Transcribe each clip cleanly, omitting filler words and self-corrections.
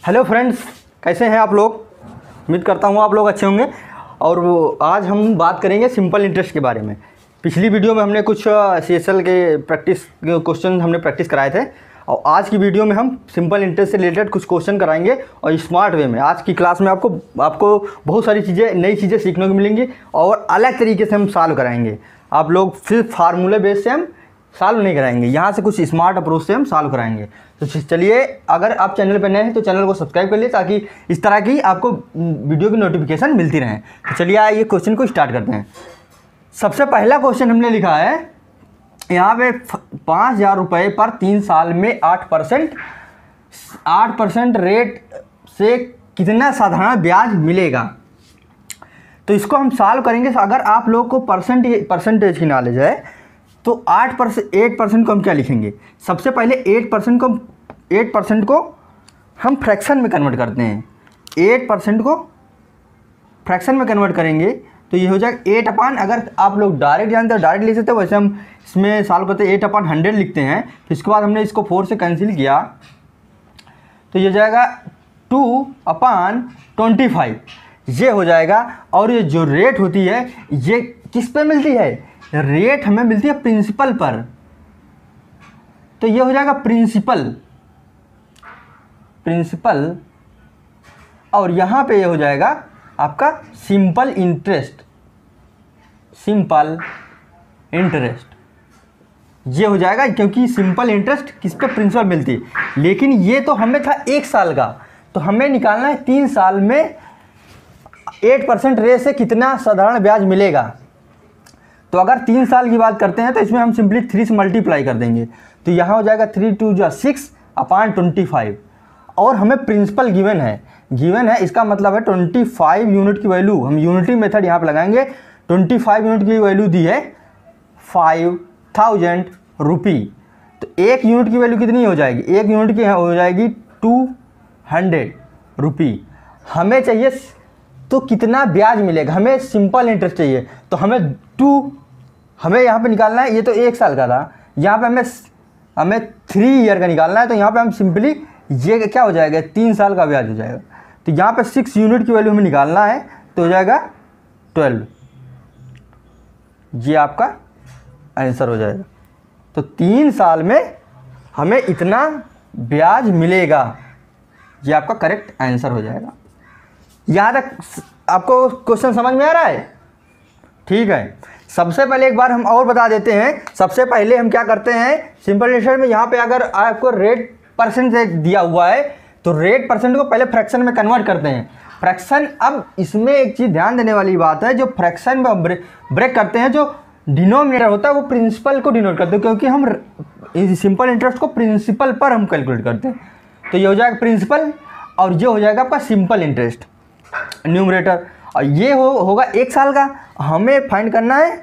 Hello friends, कैसे हैं आप लोग। उम्मीद करता हूँ आप लोग अच्छे होंगे। और आज हम बात करेंगे सिंपल इंटरेस्ट के बारे में। पिछली वीडियो में हमने कुछ CSL के प्रैक्टिस क्वेश्चन हमने प्रैक्टिस कराए थे, और आज की वीडियो में हम सिंपल इंटरेस्ट से रिलेटेड कुछ क्वेश्चन कराएंगे और स्मार्ट वे में। आज की क्लास में आपको बहुत सारी चीज़ें, नई चीज़ें सीखने को मिलेंगी और अलग तरीके से हम सॉल्व कराएंगे। आप लोग सिर्फ फार्मूले बेस से हम सॉल्व नहीं कराएंगे, यहाँ से कुछ स्मार्ट अप्रोच से हम सॉल्व कराएंगे। तो चलिए, अगर आप चैनल पर नए हैं तो चैनल को सब्सक्राइब कर लिए, ताकि इस तरह की आपको वीडियो की नोटिफिकेशन मिलती रहे। तो चलिए आइए क्वेश्चन को स्टार्ट करते हैं। सबसे पहला क्वेश्चन हमने लिखा है यहाँ पे 5,000 रुपये पर 3 साल में 8% रेट से कितना साधारण ब्याज मिलेगा। तो इसको हम सॉल्व करेंगे। अगर आप लोग को परसेंटेज की नॉलेज है तो 8% को हम क्या लिखेंगे। सबसे पहले 8% को हम फ्रैक्शन में कन्वर्ट करते हैं। 8% को फ्रैक्शन में कन्वर्ट करेंगे तो ये हो जाएगा 8 अगर आप लोग डायरेक्ट जानते हो डायरेक्ट लिख सकते हो, वैसे हम इसमें सॉल्व करते हैं 8/100 लिखते हैं। फिर इसके बाद हमने इसको 4 से कैंसिल किया तो ये हो जाएगा 2/25 ये हो जाएगा। और ये जो रेट होती है ये किस पे मिलती है, रेट हमें मिलती है प्रिंसिपल पर, तो ये हो जाएगा प्रिंसिपल। और यहाँ पे ये हो जाएगा आपका सिंपल इंटरेस्ट ये हो जाएगा, क्योंकि सिंपल इंटरेस्ट किस पे, प्रिंसिपल मिलती है। लेकिन ये तो हमें था 1 साल का, तो हमें निकालना है 3 साल में 8% रेट से कितना साधारण ब्याज मिलेगा। तो अगर 3 साल की बात करते हैं तो इसमें हम सिंपली 3 से मल्टीप्लाई कर देंगे, तो यहाँ हो जाएगा 3 2 6/25। और हमें प्रिंसिपल गिवन है, इसका मतलब है 25 यूनिट की वैल्यू, हम यूनिटी मेथड यहाँ पे लगाएंगे। 25 यूनिट की वैल्यू दी है 5,000 रुपी। तो 1 यूनिट की वैल्यू कितनी हो जाएगी, 1 यूनिट की हो जाएगी 200 रुपी। हमें चाहिए तो कितना ब्याज मिलेगा, हमें सिंपल इंटरेस्ट चाहिए, तो हमें यहाँ पे निकालना है। ये तो 1 साल का था, यहाँ पे हमें 3 ईयर का निकालना है। तो यहाँ पे हम सिंपली ये क्या हो जाएगा, 3 साल का ब्याज हो जाएगा। तो यहाँ पे 6 यूनिट की वैल्यू हमें निकालना है, तो हो जाएगा 12। ये आपका आंसर हो जाएगा। तो 3 साल में हमें इतना ब्याज मिलेगा, ये आपका करेक्ट आंसर हो जाएगा। यहाँ तक आपको क्वेश्चन समझ में आ रहा है? ठीक है। सबसे पहले एक बार हम और बता देते हैं। सबसे पहले हम क्या करते हैं सिंपल इंटरेस्ट में, यहाँ पे अगर आपको रेट परसेंट दिया हुआ है तो रेट परसेंट को पहले फ्रैक्शन में कन्वर्ट करते हैं। फ्रैक्शन, अब इसमें एक चीज़ ध्यान देने वाली बात है, जो फ्रैक्शन में ब्रेक करते हैं, जो डिनोमिनेटर होता है वो प्रिंसिपल को डिनोट करते हैं, क्योंकि हम सिंपल इंटरेस्ट को प्रिंसिपल पर हम कैलकुलेट करते हैं। तो ये हो जाएगा प्रिंसिपल और ये हो जाएगा आपका सिंपल इंटरेस्ट न्यूमरेटर। और ये होगा 1 साल का, हमें फाइंड करना है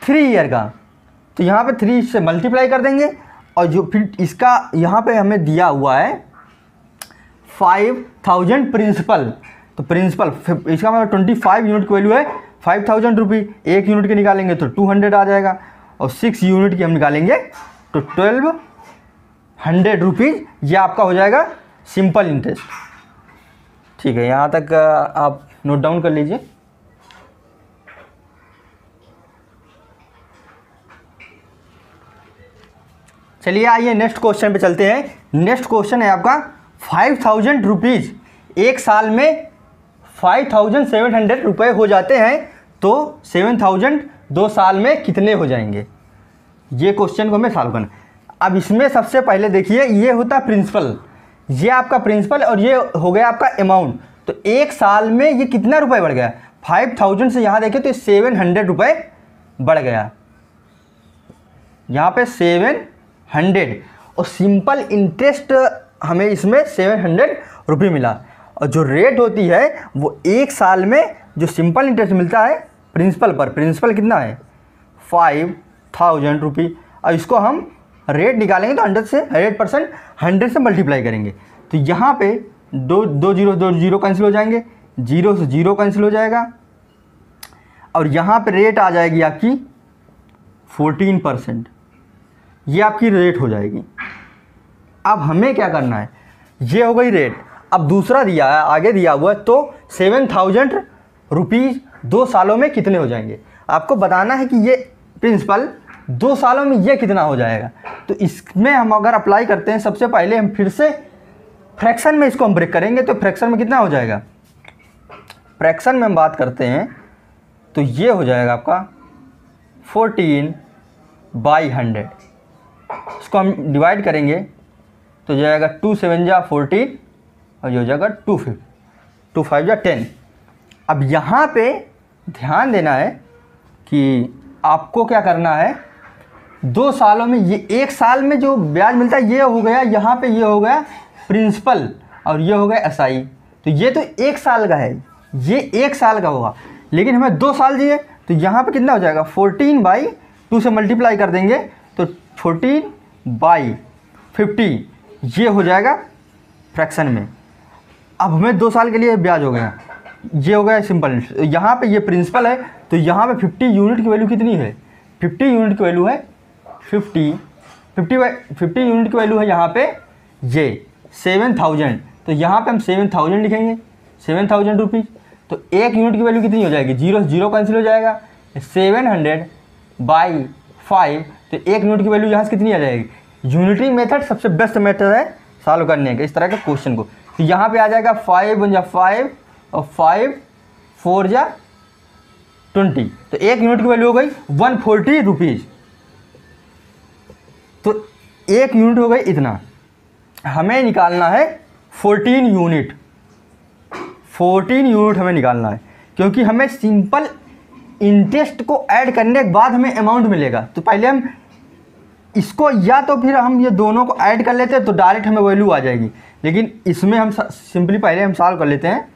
3 ईयर का। तो यहाँ पे 3 से मल्टीप्लाई कर देंगे, और जो फिर इसका यहाँ पे हमें दिया हुआ है 5,000 प्रिंसिपल। तो प्रिंसिपल इसका मतलब 25 यूनिट की वैल्यू है 5,000 रुपी। 1 यूनिट के निकालेंगे तो 200 आ जाएगा, और 6 यूनिट की हम निकालेंगे तो 1,200 रुपीज़। ये आपका हो जाएगा सिंपल इंटरेस्ट। ठीक है, यहाँ तक आप नोट डाउन कर लीजिए। चलिए आइए नेक्स्ट क्वेश्चन पे चलते हैं। नेक्स्ट क्वेश्चन है आपका 5,000 रुपीज़ 1 साल में 5,700 रुपये हो जाते हैं, तो 7,000 2 साल में कितने हो जाएंगे। ये क्वेश्चन को हमें सॉल्व करना। अब इसमें सबसे पहले देखिए, ये होता है प्रिंसिपल, ये आपका प्रिंसिपल और ये हो गया आपका अमाउंट। तो 1 साल में ये कितना रुपए बढ़ गया, 5,000 से यहाँ देखिए तो 700 रुपये बढ़ गया, यहाँ पे 700। और सिंपल इंटरेस्ट हमें इसमें 700 रुपये मिला। और जो रेट होती है वो 1 साल में जो सिंपल इंटरेस्ट मिलता है प्रिंसिपल पर, प्रिंसिपल कितना है 5,000 रुपये। और इसको हम रेट निकालेंगे तो 100% से मल्टीप्लाई करेंगे। तो यहाँ पे 2 जीरो कैंसिल हो जाएंगे, 0 से 0 कैंसिल हो जाएगा, और यहाँ पे रेट आ जाएगी आपकी 14%। ये आपकी रेट हो जाएगी। अब हमें क्या करना है, ये हो गई रेट। अब दूसरा दिया है, आगे दिया हुआ है, तो 7,000 रुपीज़ 2 सालों में कितने हो जाएंगे। आपको बताना है कि ये प्रिंसिपल 2 सालों में ये कितना हो जाएगा। तो इसमें हम अगर अप्लाई करते हैं, सबसे पहले हम फिर से फ्रैक्शन में इसको हम ब्रेक करेंगे, तो फ्रैक्शन में कितना हो जाएगा। फ्रैक्शन में हम बात करते हैं तो ये हो जाएगा आपका 14/100। इसको हम डिवाइड करेंगे तो जाएगा 2 7 जा 14 और ये हो जाएगा 2 5 जा 10। अब यहाँ पे ध्यान देना है कि आपको क्या करना है, 2 सालों में, ये 1 साल में जो ब्याज मिलता है ये हो गया, यहाँ पे ये हो गया प्रिंसिपल और ये हो गया एसआई। तो ये तो 1 साल का है, ये 1 साल का होगा, लेकिन हमें 2 साल चाहिए, तो यहाँ पे कितना हो जाएगा 14/2 से मल्टीप्लाई कर देंगे तो 14/50 ये हो जाएगा फ्रैक्शन में। अब हमें 2 साल के लिए ब्याज हो गया, ये हो गया सिंपल। यहाँ पे ये प्रिंसिपल है, तो यहाँ पे 50 यूनिट की वैल्यू कितनी है, 50 यूनिट की वैल्यू है 50 यूनिट की वैल्यू है यहाँ पे ये 7,000। तो यहाँ पे हम 7,000 लिखेंगे, 7,000 रुपीज़। तो 1 यूनिट की वैल्यू कितनी हो जाएगी, 0 कैंसिल हो जाएगा, 700/5। तो 1 यूनिट की वैल्यू यहाँ से कितनी आ जाएगी। यूनिटरी मेथड सबसे बेस्ट मेथड है सॉल्व करने का इस तरह के क्वेश्चन को। तो यहाँ पे आ जाएगा 5 × 5 और 5 4 × 20। तो 1 यूनिट की वैल्यू हो गई 140 रुपीज़। तो 1 यूनिट हो गई इतना। हमें निकालना है 14 यूनिट, 14 यूनिट हमें निकालना है, क्योंकि हमें सिंपल इंटरेस्ट को ऐड करने के बाद हमें अमाउंट मिलेगा। तो पहले हम इसको, या तो फिर हम ये दोनों को ऐड कर लेते हैं तो डायरेक्ट हमें वैल्यू आ जाएगी, लेकिन इसमें हम सिंपली पहले हम सॉल्व कर लेते हैं।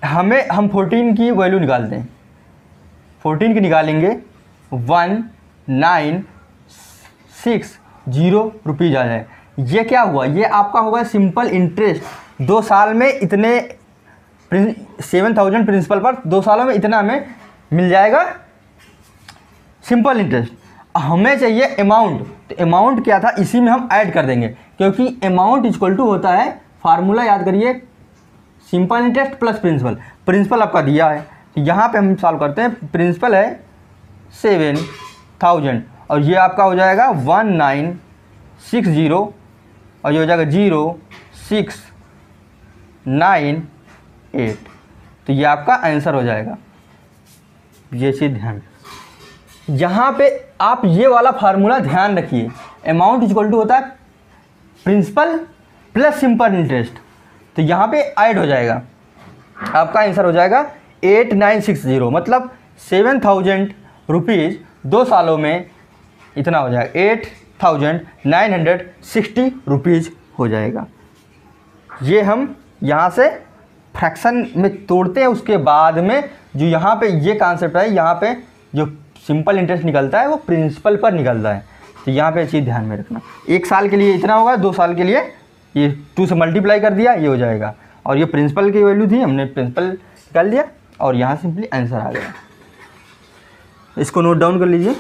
हम 14 की वैल्यू निकालते हैं, 14 की निकालेंगे 1960 रुपीज़ आ जाए। ये क्या हुआ, ये आपका होगा सिंपल इंटरेस्ट। 2 साल में इतने 7,000 प्रिंसिपल पर 2 सालों में इतना हमें मिल जाएगा सिंपल इंटरेस्ट। हमें चाहिए अमाउंट, तो अमाउंट क्या था इसी में हम ऐड कर देंगे, क्योंकि अमाउंट इक्वल टू होता है, फार्मूला याद करिए, simple interest plus principal. Principal आपका दिया है, तो यहाँ पे हम सॉल्व करते हैं। प्रिंसिपल है 7,000 और ये आपका हो जाएगा 1960 और ये हो जाएगा 0698। तो ये आपका आंसर हो जाएगा। ये चीज़ ध्यान, यहाँ पे आप ये वाला फार्मूला ध्यान रखिए। अमाउंट इक्वल टू होता है प्रिंसिपल प्लस सिंपल इंटरेस्ट, तो यहाँ पे ऐड हो जाएगा, आपका आंसर हो जाएगा 8960। मतलब 7,000 रुपीज़ 2 सालों में इतना हो जाएगा, 8,960 रुपीज़ हो जाएगा। ये हम यहाँ से फ्रैक्शन में तोड़ते हैं, उसके बाद में जो यहाँ पे ये कॉन्सेप्ट है, यहाँ पे जो सिंपल इंटरेस्ट निकलता है वो प्रिंसिपल पर निकलता है। तो यहाँ पे चीज़ ध्यान में रखना, 1 साल के लिए इतना होगा, 2 साल के लिए ये 2 से मल्टीप्लाई कर दिया, ये हो जाएगा। और ये प्रिंसिपल की वैल्यू थी, हमने प्रिंसिपल निकाल दिया और यहाँ सिंपली आंसर आ गया। इसको नोट डाउन कर लीजिए।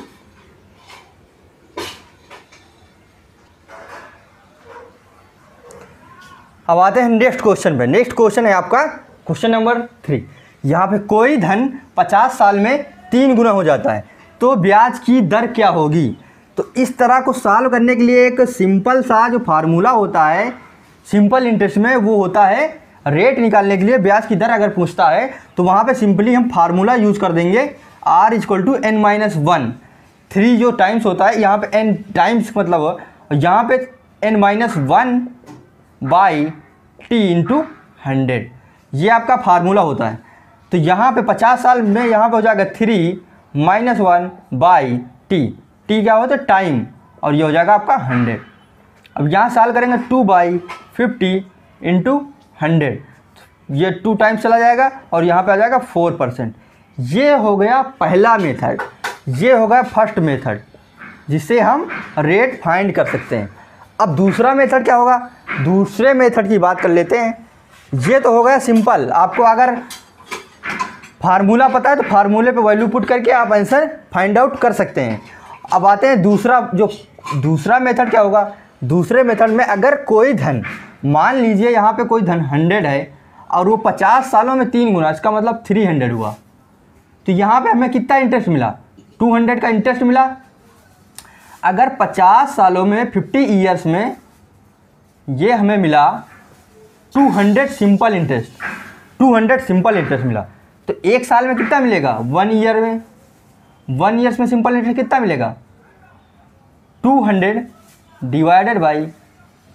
अब आते हैं नेक्स्ट क्वेश्चन पे। नेक्स्ट क्वेश्चन है आपका क्वेश्चन नंबर 3। यहाँ पे कोई धन 50 साल में 3 गुना हो जाता है तो ब्याज की दर क्या होगी। तो इस तरह को सॉल्व करने के लिए एक सिंपल सा जो फार्मूला होता है सिंपल इंटरेस्ट में, वो होता है रेट निकालने के लिए ब्याज की दर अगर पूछता है तो वहाँ पे सिंपली हम फार्मूला यूज़ कर देंगे R = n-1। 3 जो टाइम्स होता है, यहाँ पे n टाइम्स मतलब यहाँ पे n-1/t × 100, ये आपका फार्मूला होता है। तो यहाँ पे 50 साल में यहाँ पे हो जाएगा 3 - 1/t, t क्या होता है टाइम, और ये हो जाएगा आपका 100। अब यहाँ सॉल्व करेंगे 2/50 × 100, ये 2 टाइम्स चला जाएगा और यहाँ पे आ जाएगा 4%। ये हो गया पहला मेथड, ये हो गया फर्स्ट मेथड जिससे हम रेट फाइंड कर सकते हैं। अब दूसरा मेथड क्या होगा, दूसरे मेथड की बात कर लेते हैं। ये तो हो गया सिंपल, आपको अगर फार्मूला पता है तो फार्मूले पे वैल्यू पुट करके आप आंसर फाइंड आउट कर सकते हैं। अब आते हैं दूसरा मेथड क्या होगा। दूसरे मेथड में अगर कोई धन मान लीजिए यहाँ पे कोई धन 100 है और वो 50 सालों में 3 गुना, इसका मतलब 300 हुआ। तो यहाँ पे हमें कितना इंटरेस्ट मिला, 200 का इंटरेस्ट मिला। अगर 50 सालों में 50 ईयर्स में ये हमें मिला 200 सिंपल इंटरेस्ट, 200 सिंपल इंटरेस्ट मिला, तो एक साल में कितना मिलेगा, 1 ईयर में, 1 ईयर्स में सिंपल इंटरेस्ट कितना मिलेगा, 200 डिवाइडेड बाई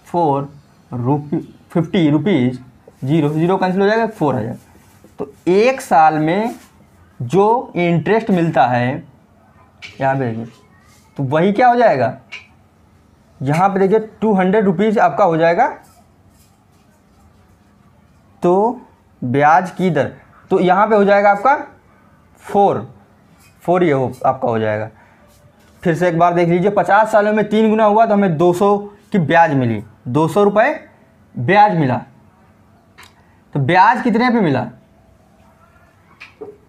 50 रुपीज़, 0 कैंसिल हो जाएगा, 4 आ जाएगा। तो एक साल में जो इंटरेस्ट मिलता है यहाँ पे देखिए, तो वही क्या हो जाएगा, यहाँ पे देखिए 200 रुपीज़ आपका हो जाएगा। तो ब्याज की दर तो यहाँ पे हो जाएगा आपका 4 ये आपका हो जाएगा। फिर से एक बार देख लीजिए, 50 सालों में 3 गुना हुआ तो हमें 200 की ब्याज मिली, 200 रुपये ब्याज मिला। तो ब्याज कितने पे मिला,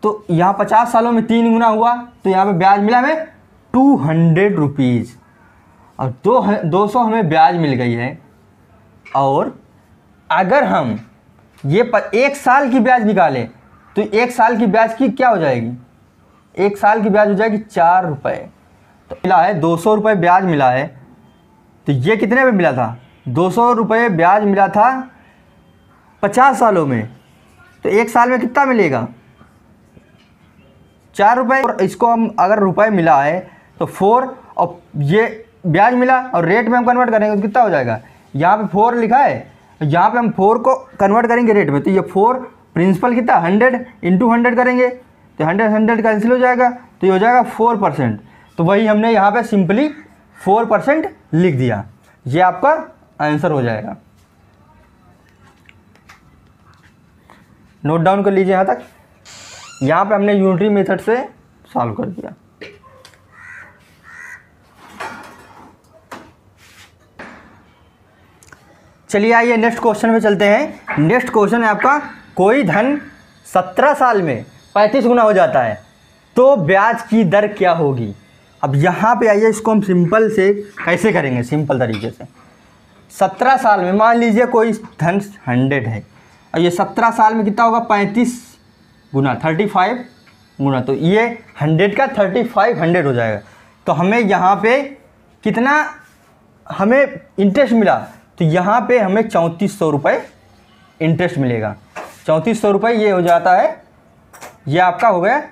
तो यहाँ 50 सालों में 3 गुना हुआ तो यहाँ पे ब्याज मिला हमें 200 रुपीज़, और 200 हमें ब्याज मिल गई है। और अगर हम ये एक साल की ब्याज निकालें तो एक साल की ब्याज की क्या हो जाएगी, एक साल की ब्याज हो जाएगी 4 रुपये। तो मिला है 200 रुपये ब्याज मिला है, तो ये कितने पे मिला था, 200 रुपये ब्याज मिला था 50 सालों में, तो एक साल में कितना मिलेगा, 4 रुपये। और इसको हम अगर रुपये मिला है तो 4 और ये ब्याज मिला और रेट में हम कन्वर्ट करेंगे तो कितना हो जाएगा, यहाँ पे 4 लिखा है, यहाँ पे हम 4 को कन्वर्ट करेंगे रेट में, तो ये 4 प्रिंसिपल कितना 100 इंटू 100 करेंगे तो 100 कैंसिल हो जाएगा, तो ये हो जाएगा 4%। तो वही हमने यहाँ पे सिंपली 4% लिख दिया, ये आपका आंसर हो जाएगा। नोट डाउन कर लीजिए यहाँ तक। यहाँ पे हमने यूनिटरी मेथड से सॉल्व कर दिया। चलिए आइए नेक्स्ट क्वेश्चन पे चलते हैं। नेक्स्ट क्वेश्चन है आपका, कोई धन 17 साल में 35 गुना हो जाता है तो ब्याज की दर क्या होगी। अब यहाँ पे आइए, इसको हम सिंपल से कैसे करेंगे, सिंपल तरीके से। 17 साल में मान लीजिए कोई धन 100 है और ये 17 साल में कितना होगा, 35 गुना 35 गुना, तो ये 100 का 3500 हो जाएगा। तो हमें यहाँ पे कितना हमें इंटरेस्ट मिला, तो यहाँ पे हमें 3400 रुपये इंटरेस्ट मिलेगा। 3400 रुपये ये हो जाता है, ये आपका हो गया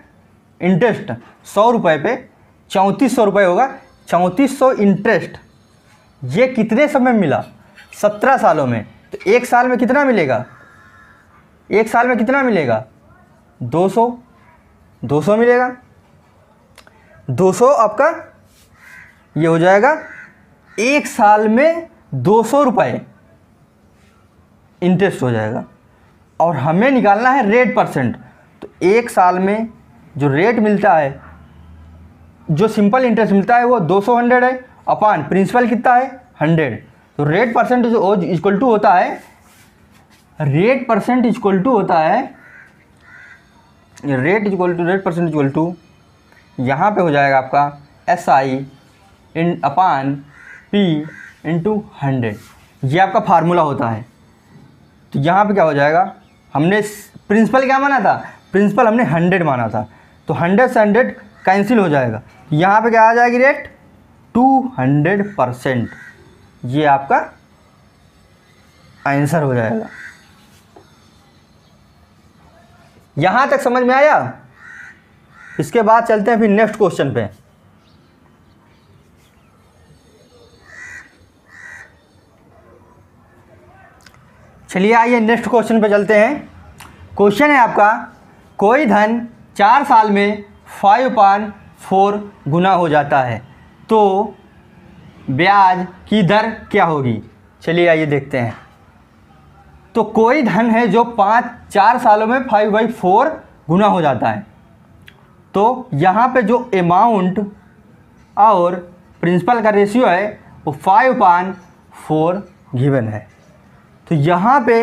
इंटरेस्ट 100 रुपये पे 3400 रुपये होगा। 3400 इंटरेस्ट ये कितने समय मिला, 17 सालों में, तो एक साल में कितना मिलेगा, एक साल में कितना मिलेगा, 200 मिलेगा। 200 आपका ये हो जाएगा, एक साल में 200 रुपये इंटरेस्ट हो जाएगा। और हमें निकालना है रेट परसेंट, तो एक साल में जो रेट मिलता है, जो सिंपल इंटरेस्ट मिलता है वो 200 है, अपान प्रिंसिपल कितना है 100। तो रेट परसेंट इक्वल टू होता है, रेट परसेंट इक्वल टू होता है, रेट परसेंट इक्वल टू यहाँ पे हो जाएगा आपका SI इन अपान P इंटू 100। ये आपका फार्मूला होता है। तो यहाँ पे क्या हो जाएगा, हमने प्रिंसिपल क्या माना था, प्रिंसिपल हमने 100 माना था, तो 100 से 100 कैंसिल हो जाएगा। यहाँ पे क्या आ जाएगी रेट, 200%। ये आपका आंसर हो जाएगा। यहाँ तक समझ में आया। इसके बाद चलते हैं फिर नेक्स्ट क्वेश्चन पे। चलिए आइए नेक्स्ट क्वेश्चन पे चलते हैं। क्वेश्चन है आपका, कोई धन 4 साल में 5/4 गुना हो जाता है तो ब्याज की दर क्या होगी। चलिए आइए देखते हैं। तो कोई धन है जो 4 सालों में 5/4 गुना हो जाता है, तो यहाँ पे जो अमाउंट और प्रिंसिपल का रेशियो है वो 5/4 गिवन है। तो यहाँ पे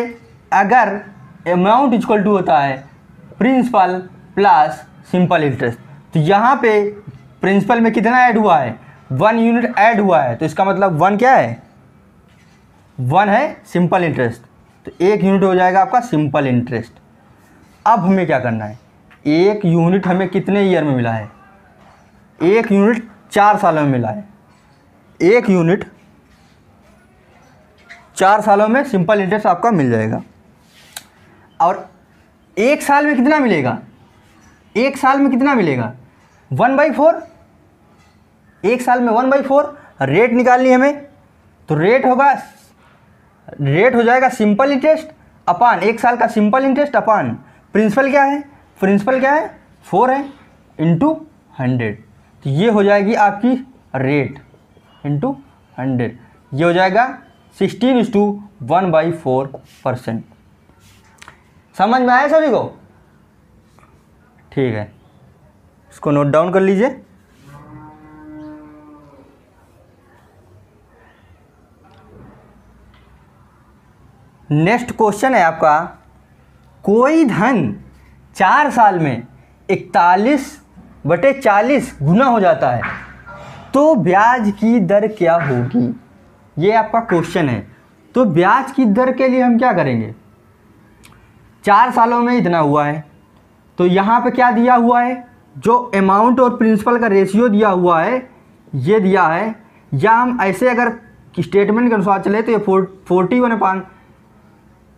अगर अमाउंट इक्वल टू होता है प्रिंसिपल प्लस सिंपल इंटरेस्ट, तो यहाँ पे प्रिंसिपल में कितना ऐड हुआ है, 1 यूनिट ऐड हुआ है, तो इसका मतलब 1 क्या है, 1 है सिंपल इंटरेस्ट, तो 1 यूनिट हो जाएगा आपका सिंपल इंटरेस्ट। अब हमें क्या करना है, 1 यूनिट हमें कितने ईयर में मिला है, 1 यूनिट 4 सालों में मिला है। 1 यूनिट 4 सालों में सिंपल इंटरेस्ट आपका मिल जाएगा। और 1 साल में कितना मिलेगा, 1 साल में कितना मिलेगा 1/4। 1 साल में 1/4 रेट निकालनी है हमें, तो रेट हो जाएगा सिंपल इंटरेस्ट अपान 1 साल का सिंपल इंटरेस्ट अपान प्रिंसिपल क्या है, 4 है इंटू 100। तो ये हो जाएगी आपकी रेट इंटू 100, ये हो जाएगा 16:1/4%। समझ में आया सभी को? ठीक है, इसको नोट डाउन कर लीजिए। नेक्स्ट क्वेश्चन है आपका, कोई धन 4 साल में 41/40 गुना हो जाता है तो ब्याज की दर क्या होगी, ये आपका क्वेश्चन है। तो ब्याज की दर के लिए हम क्या करेंगे, 4 सालों में इतना हुआ है, तो यहाँ पे क्या दिया हुआ है, जो अमाउंट और प्रिंसिपल का रेशियो दिया हुआ है ये दिया है, या हम ऐसे अगर स्टेटमेंट के अनुसार चले तो ये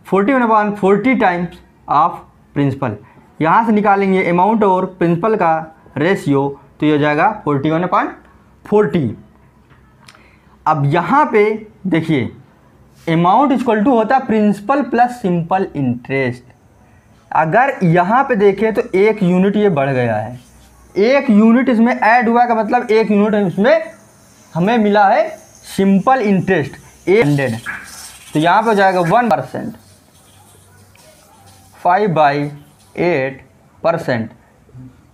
41/40 टाइम्स ऑफ प्रिंसिपल। यहाँ से निकालेंगे अमाउंट और प्रिंसिपल का रेशियो, तो ये हो जाएगा 41/40। अब यहाँ पे देखिए अमाउंट इक्वल टू होता है प्रिंसिपल प्लस सिंपल इंटरेस्ट। अगर यहाँ पे देखें तो 1 यूनिट ये बढ़ गया है, 1 यूनिट इसमें ऐड हुआ का मतलब 1 यूनिट इसमें हमें मिला है सिंपल इंटरेस्ट 100, तो यहाँ पे हो जाएगा 1%, 5/8%।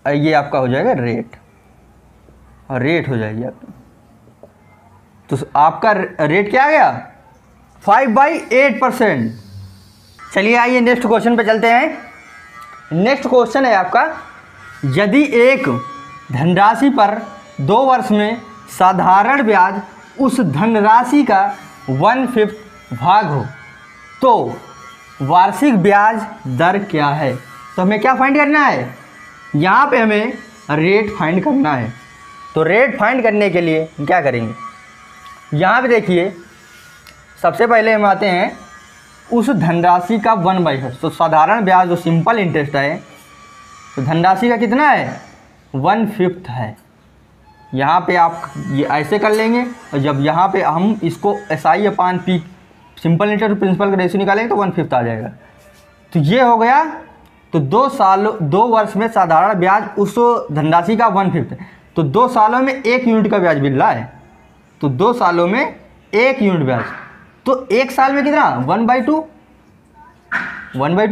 ये आपका हो जाएगा रेट, और रेट हो जाएगी आपकी। तो आपका रेट क्या आ गया 5/8%। चलिए आइए नेक्स्ट क्वेश्चन पे चलते हैं। नेक्स्ट क्वेश्चन है आपका, यदि एक धनराशि पर 2 वर्ष में साधारण ब्याज उस धनराशि का 1/5 भाग हो तो वार्षिक ब्याज दर क्या है। तो हमें क्या फाइंड करना है, यहाँ पे हमें रेट फाइंड करना है। तो रेट फाइंड करने के लिए हम क्या करेंगे, यहाँ पे देखिए सबसे पहले हम आते हैं उस धनराशि का 1/5। तो साधारण ब्याज जो सिंपल इंटरेस्ट है, तो धनराशि का कितना है 1/5 है। यहाँ पे आप ये ऐसे कर लेंगे, और जब यहाँ पे हम इसको SI/P सिंपल इंटरेस्ट प्रिंसिपल का रेशियो निकालेंगे तो 1/5 आ जाएगा। तो ये हो गया। तो 2 वर्ष में साधारण ब्याज उस धनराशि का 1/5, तो 2 सालों में 1 यूनिट का ब्याज मिल रहा है, तो 2 सालों में 1 यूनिट ब्याज, तो 1 साल में कितना 1/2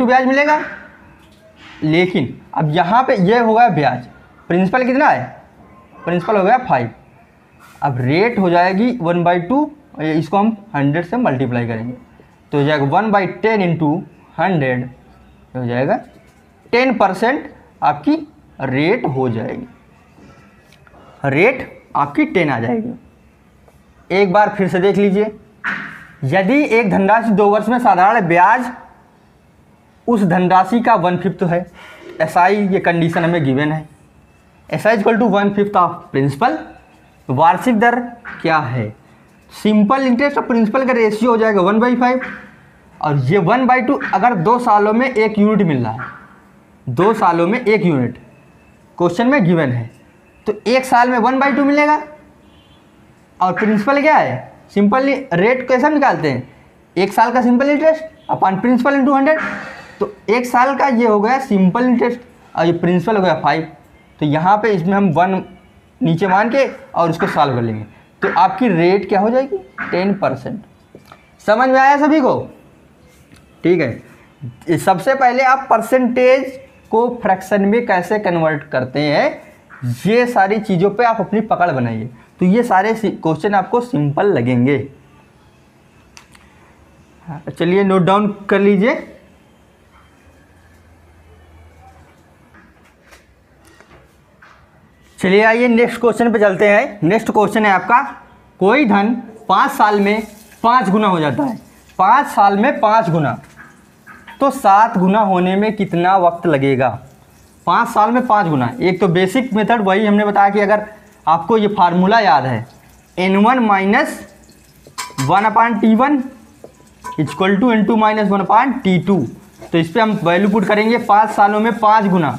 ब्याज मिलेगा। लेकिन अब यहाँ पे ये हो गया ब्याज, प्रिंसिपल कितना है, प्रिंसिपल हो गया 5। अब रेट हो जाएगी 1/2, इसको हम 100 से मल्टीप्लाई करेंगे तो हो जाएगा 1/10 इंटू 100 हो जाएगा 10% आपकी रेट हो जाएगी, रेट आपकी 10 आ जाएगी। एक बार फिर से देख लीजिए, यदि एक धनराशि 2 वर्ष में साधारण ब्याज उस धनराशि का 1/5 है, SI ये कंडीशन हमें गिवन है, SI equal to 1/5 of principal, वार्षिक दर क्या है, सिंपल इंटरेस्ट और प्रिंसिपल का रेशियो हो जाएगा 1/5, और ये 1/2 अगर 2 सालों में 1 यूनिट मिल रहा है, 2 सालों में 1 यूनिट क्वेश्चन में गिवन है, तो 1 साल में 1/2 मिलेगा। और प्रिंसिपल क्या है, सिंपल रेट कैसे निकालते हैं, 1 साल का simple interest upon principal into 100, तो 1 साल का ये हो गया सिंपल इंटरेस्ट और ये प्रिंसिपल हो गया 5। तो यहाँ पे इसमें हम 1 नीचे मान के और उसको सॉल्व कर लेंगे, तो आपकी रेट क्या हो जाएगी 10%। समझ में आया सभी को? ठीक है, सबसे पहले आप परसेंटेज को फ्रैक्शन में कैसे कन्वर्ट करते हैं, ये सारी चीज़ों पे आप अपनी पकड़ बनाइए, तो ये सारे क्वेश्चन आपको सिंपल लगेंगे। चलिए नोट डाउन कर लीजिए। चलिए आइए नेक्स्ट क्वेश्चन पे चलते हैं। नेक्स्ट क्वेश्चन है आपका, कोई धन 5 साल में 5 गुना हो जाता है। 5 साल में 5 गुना, तो 7 गुना होने में कितना वक्त लगेगा? 5 साल में 5 गुना। एक तो बेसिक मेथड वही हमने बताया कि अगर आपको ये फार्मूला याद है N1 minus 1/T1 equal to N2 minus 1/T2, तो इस पर हम वैल्यू पुट करेंगे 5 सालों में 5 गुना,